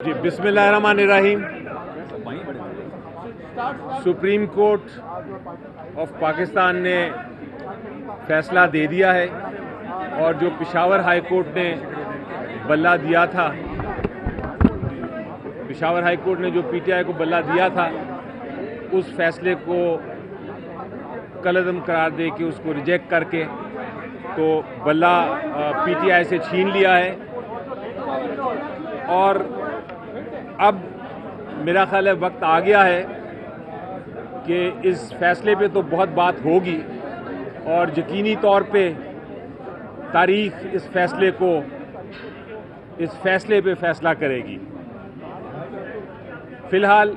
جی بسم اللہ الرحمن الرحیم۔ سپریم کورٹ آف پاکستان نے فیصلہ دے دیا ہے اور جو پشاور ہائی کورٹ نے بلہ دیا تھا، پشاور ہائی کورٹ نے جو پی ٹی آئی کو بلہ دیا تھا، اس فیصلے کو کالعدم قرار دے کے اس کو ریجیکٹ کر کے تو بلہ پی ٹی آئی سے چھین لیا ہے۔ اور اب میرا خیال ہے وقت آ گیا ہے کہ اس فیصلے پہ تو بہت بات ہوگی اور یقینی طور پہ تاریخ اس فیصلے پہ فیصلہ کرے گی۔ فی الحال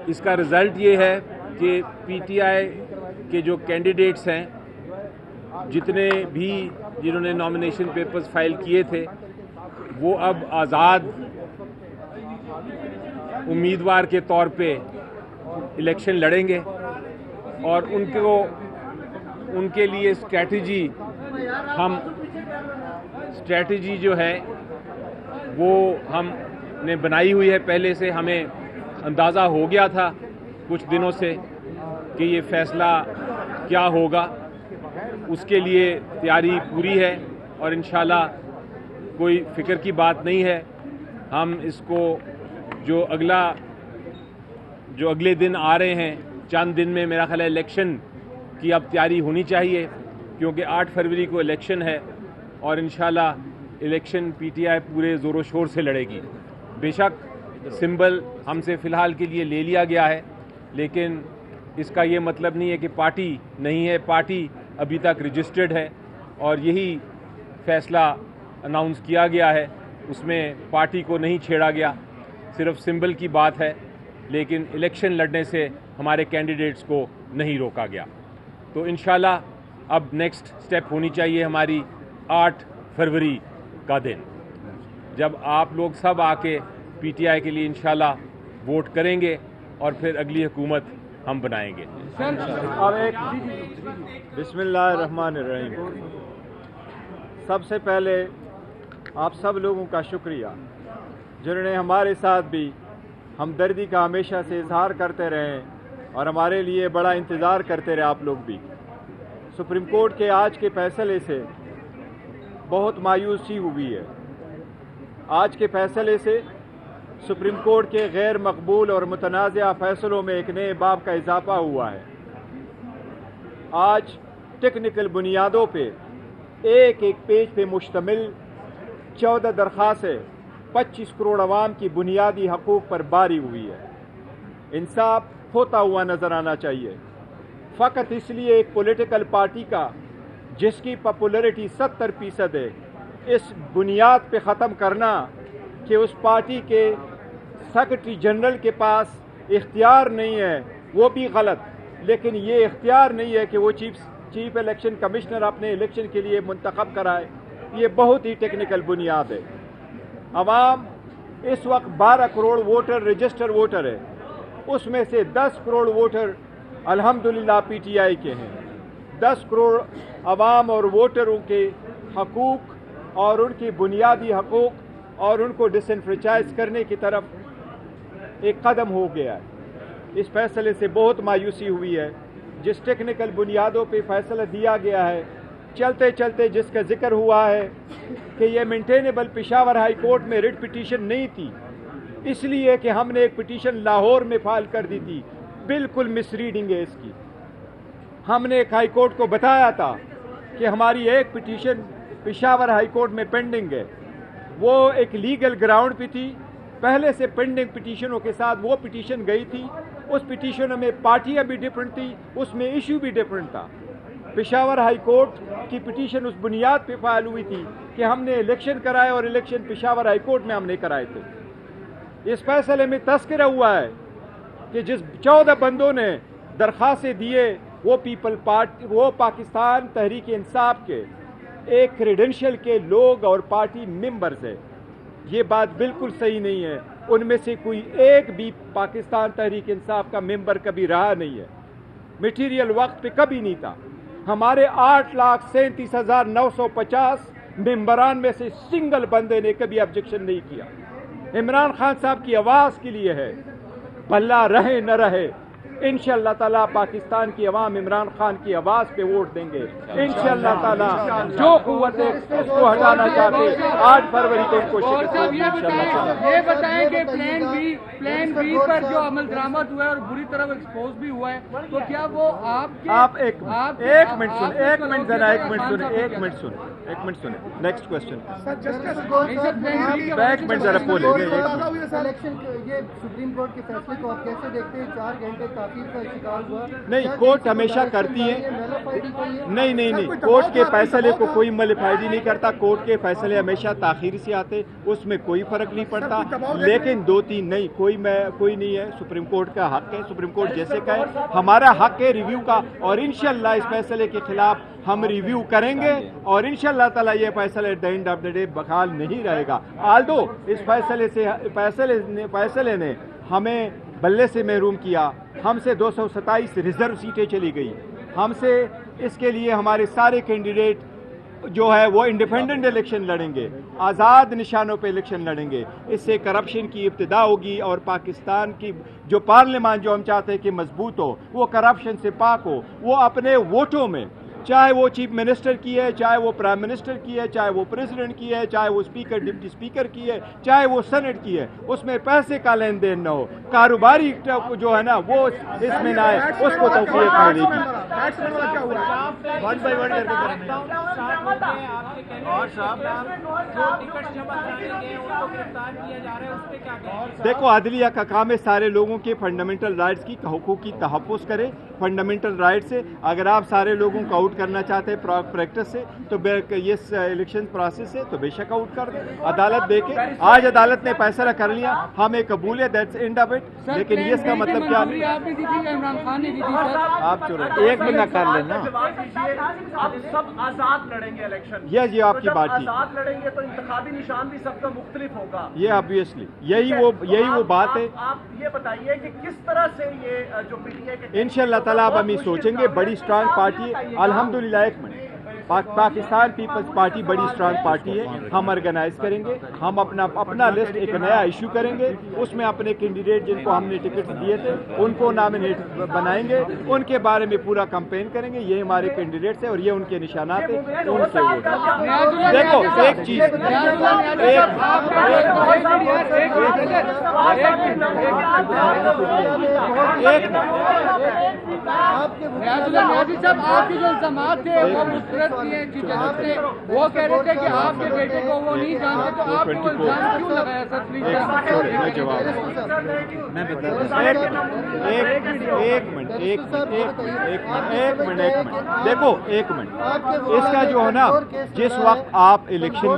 اس کا رزلٹ یہ ہے کہ پی ٹی آئی کے جو کینڈیڈیٹس ہیں، جتنے بھی جنہوں نے نامینیشن پیپرز فائل کیے تھے، وہ اب آزاد امیدوار کے طور پہ الیکشن لڑیں گے اور ان کے لیے اسٹریٹجی جو ہے وہ ہم نے بنائی ہوئی ہے۔ پہلے سے ہمیں اندازہ ہو گیا تھا کچھ دنوں سے کہ یہ فیصلہ کیا ہوگا، اس کے لیے تیاری پوری ہے اور انشاءاللہ کوئی فکر کی بات نہیں ہے۔ ہم اس کو جو اگلے دن آ رہے ہیں، چند دن میں میرا خیال ہے الیکشن کی اب تیاری ہونی چاہیے، کیونکہ 8 فروری کو الیکشن ہے اور انشاءاللہ الیکشن پی ٹی آئی پورے زور و شور سے لڑے گی۔ بے شک سمبل ہم سے فی الحال کے لیے لے لیا گیا ہے، لیکن اس کا یہ مطلب نہیں ہے کہ پارٹی نہیں ہے۔ پارٹی ابھی تک رجسٹرڈ ہے اور یہی فیصلہ اناؤنس کیا گیا ہے، اس میں پارٹی کو نہیں چھیڑا گیا، صرف سمبل کی بات ہے، لیکن الیکشن لڑنے سے ہمارے کینڈیڈیٹس کو نہیں روکا گیا۔ تو انشاءاللہ اب نیکسٹ سٹیپ ہونی چاہیے ہماری 8 فروری کا دن، جب آپ لوگ سب آ کے پی ٹی آئی کے لیے انشاءاللہ ووٹ کریں گے اور پھر اگلی حکومت ہم بنائیں گے۔ بسم اللہ الرحمن الرحیم۔ سب سے پہلے آپ سب لوگوں کا شکریہ جنہوں نے ہمارے ساتھ بھی ہمدردی کا ہمیشہ سے اظہار کرتے رہے اور ہمارے لیے بڑا انتظار کرتے رہے۔ آپ لوگ بھی سپریم کورٹ کے آج کے فیصلے سے بہت مایوسی ہوئی ہے۔ آج کے فیصلے سے سپریم کورٹ کے غیر مقبول اور متنازع فیصلوں میں ایک نئے باب کا اضافہ ہوا ہے۔ آج ٹیکنیکل بنیادوں پہ ایک پیج پہ مشتمل 14 درخواستیں 25 کروڑ عوام کی بنیادی حقوق پر باری ہوئی ہے۔ انصاف ہوتا ہوا نظر آنا چاہیے۔ فقط اس لیے ایک پولیٹیکل پارٹی کا جس کی پاپولیرٹی 70% ہے، اس بنیاد پہ ختم کرنا کہ اس پارٹی کے سیکرٹری جنرل کے پاس اختیار نہیں ہے، وہ بھی غلط، لیکن یہ اختیار نہیں ہے کہ وہ چیف الیکشن کمشنر اپنے الیکشن کے لیے منتخب کرائے، یہ بہت ہی ٹیکنیکل بنیاد ہے۔ عوام اس وقت 12 کروڑ ووٹر رجسٹر ووٹر ہے، اس میں سے 10 کروڑ ووٹر الحمدللہ پی ٹی آئی کے ہیں۔ 10 کروڑ عوام اور ووٹروں کے حقوق اور ان کی بنیادی حقوق اور ان کو ڈسنفرنچائز کرنے کی طرف ایک قدم ہو گیا ہے۔ اس فیصلے سے بہت مایوسی ہوئی ہے۔ جس ٹیکنیکل بنیادوں پہ فیصلہ دیا گیا ہے، چلتے چلتے جس کا ذکر ہوا ہے کہ یہ مینٹینیبل پشاور ہائی کورٹ میں ریٹ پٹیشن نہیں تھی، اس لیے کہ ہم نے ایک پٹیشن لاہور میں فائل کر دی تھی، بالکل مس ریڈنگ ہے اس کی۔ ہم نے ایک ہائی کورٹ کو بتایا تھا کہ ہماری ایک پٹیشن پشاور ہائی کورٹ میں پینڈنگ ہے، وہ ایک لیگل گراؤنڈ پہ تھی، پہلے سے پینڈنگ پٹیشنوں کے ساتھ وہ پٹیشن گئی تھی، اس پٹیشنوں میں پارٹیاں بھی ڈفرنٹ تھی، اس میں ایشو بھی ڈفرنٹ تھا۔ پشاور ہائی کورٹ کی پٹیشن اس بنیاد پہ فائل ہوئی تھی کہ ہم نے الیکشن کرائے اور الیکشن پشاور ہائی کورٹ میں ہم نے کرائے تھے۔ اس فیصلے میں تذکرہ ہوا ہے کہ جس 14 بندوں نے درخواستیں دیے وہ پاکستان تحریک انصاف کے ایک کریڈنشل کے لوگ اور پارٹی ممبرز ہیں۔ یہ بات بالکل صحیح نہیں ہے، ان میں سے کوئی ایک بھی پاکستان تحریک انصاف کا ممبر کبھی رہا نہیں ہے، میٹیریل وقت پہ کبھی نہیں تھا۔ ہمارے 8,37,950 ممبران میں سے سنگل بندے نے کبھی آبجیکشن نہیں کیا۔ عمران خان صاحب کی آواز کے لیے ہے، بھلا رہے نہ رہے انشاءاللہ تعالیٰ پاکستان کی عوام عمران خان کی آواز پہ ووٹ دیں گے انشاءاللہ تعالیٰ۔ جو قوتیں اس کو ہٹانا چاہتے 8 فروری کو ان کو شکست ہوگی انشاءاللہ۔ یہ بتائیں کہ پلان بی پر جو عمل درآمد ہوا ہے اور بری طرح ایکسپوز بھی ہوا ہے، تو کیا وہ آپ ایک منٹ سنیں نیکسٹ کوشچن ایک منٹ ذرا بولے یہ سپریم کورٹ کے فیصلے کو آپ کیسے دیکھتے ہیں؟ 4 گھنٹے تاخیر کا شکار ہوا۔ نہیں، کورٹ ہمیشہ کرتی ہے، نہیں کورٹ کے فیصلے کو کوئی ملفائڈی نہیں کرتا، کورٹ کے فیصلے ہمیشہ تاخیر سے آتے، اس میں کوئی فرق نہیں پڑتا، لیکن 2-3 نہیں، کوئی نہیں ہے، سپریم کورٹ کا حق ہے، سپریم کورٹ جیسے کہے ہمارا حق ہے ریویو کا، اور انشاءاللہ اس فیصلے کے خلاف ہم ریویو کریں گے اور انشاءاللہ تعالیٰ یہ فیصلہ at the end of the day بحال نہیں رہے گا۔ آلدو اس فیصلے نے ہمیں بلے سے محروم کیا، ہم سے 227 ریزرو سیٹیں چلی گئی، ہم سے اس کے لیے ہمارے سارے کینڈیڈیٹ جو ہے وہ انڈیپینڈنٹ الیکشن لڑیں گے، آزاد نشانوں پہ الیکشن لڑیں گے، اس سے کرپشن کی ابتدا ہوگی اور پاکستان کی جو پارلیمان جو ہم چاہتے ہیں کہ مضبوط ہو، وہ کرپشن سے پاک ہو، وہ اپنے ووٹوں میں، چاہے وہ چیف منسٹر کی ہے، چاہے وہ پرائم منسٹر کی ہے، چاہے وہ پریزیڈنٹ کی ہے، چاہے وہ اسپیکر ڈپٹی اسپیکر کی ہے، چاہے وہ سینٹ کی ہے، اس میں پیسے کا لین دین نہ ہو، کاروباری جو ہے نا وہ اس میں نہ آئے، اس کو توفیق ملے گی۔ دیکھو عدلیہ کا کام ہے سارے لوگوں کے فنڈامنٹل رائٹس کی حقوق کی تحفظ کرے، فنڈامنٹل رائٹ سے اگر آپ سارے لوگوں کو آؤٹ کرنا چاہتے ہیں پریکٹس سے تو یہ الیکشن پروسیس سے تو بے شک آؤٹ کر دیں، عدالت دے کے آج عدالت نے فیصلہ کر لیا، ہمیں قبول ہے، دیٹس اینڈ آف اٹ، لیکن یہ اس کا مطلب کیا نہیں۔ آپ ایک منٹ کر لینا، سب آزاد لڑیں گے الیکشن، یہ آپ کی بات ٹھیک، آزاد لڑیں گے تو انتخابی نشان بھی سب کا مختلف ہوگا، یہ آبویسلی یہی وہ بات ہے۔ آپ یہ بتائیے کہ کس طرح سے یہ جو پی ٹی آئی کے انشاءاللہ تعالیٰ اب ہم یہ سوچیں گے، بڑی اسٹرانگ پارٹی ہے الحمدللہ، ایک منٹ، پاکستان پیپلز پارٹی بڑی اسٹرانگ پارٹی ہے، ہم آرگنائز کریں گے، ہم اپنا لسٹ ایک نیا ایشو کریں گے، اس میں اپنے کینڈیڈیٹ جن کو ہم نے ٹکٹ دیے تھے ان کو نامنیٹ بنائیں گے، ان کے بارے میں پورا کمپین کریں گے، یہ ہمارے کینڈیڈیٹس ہیں اور یہ ان کے نشانات ہیں، ان سے ووٹ۔ دیکھو ایک چیز، آپ کے جو الزامات تھے وہ مسترد کیے چیف جسٹس نے، وہ کہہ رہے تھے کہ آپ کے بیٹے کو وہ نہیں جانتے، تو آپ کو الزام کیوں لگایا سر؟ پلیز دیکھو ایک منٹ، اس کا جو ہے نا جس وقت آپ الیکشن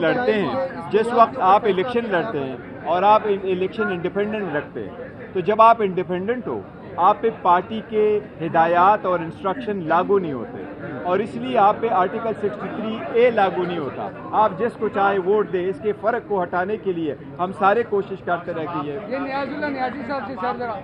لڑتے ہیں اور آپ الیکشن انڈیپینڈنٹ رکھتے ہیں، تو جب آپ انڈیپینڈنٹ ہو آپ پہ پارٹی کے ہدایات اور انسٹرکشن لاگو نہیں ہوتے، اور اس لیے آپ پہ آرٹیکل 63A لاگو نہیں ہوتا، آپ جس کو چاہے ووٹ دیں۔ اس کے فرق کو ہٹانے کے لیے ہم سارے کوشش کرتے رہے کہ یہ نیاز اللہ نیازی صاحب سے سر ذرا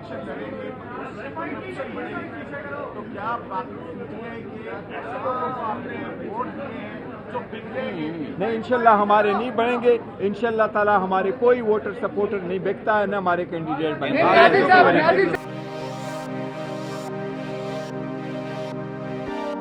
نہیں، انشاءاللہ ہمارے نہیں بڑھیں گے، انشاءاللہ تعالی ہمارے کوئی ووٹر سپورٹر نہیں بکتا ہے، نہ ہمارے کینڈیڈیٹ بنے گا۔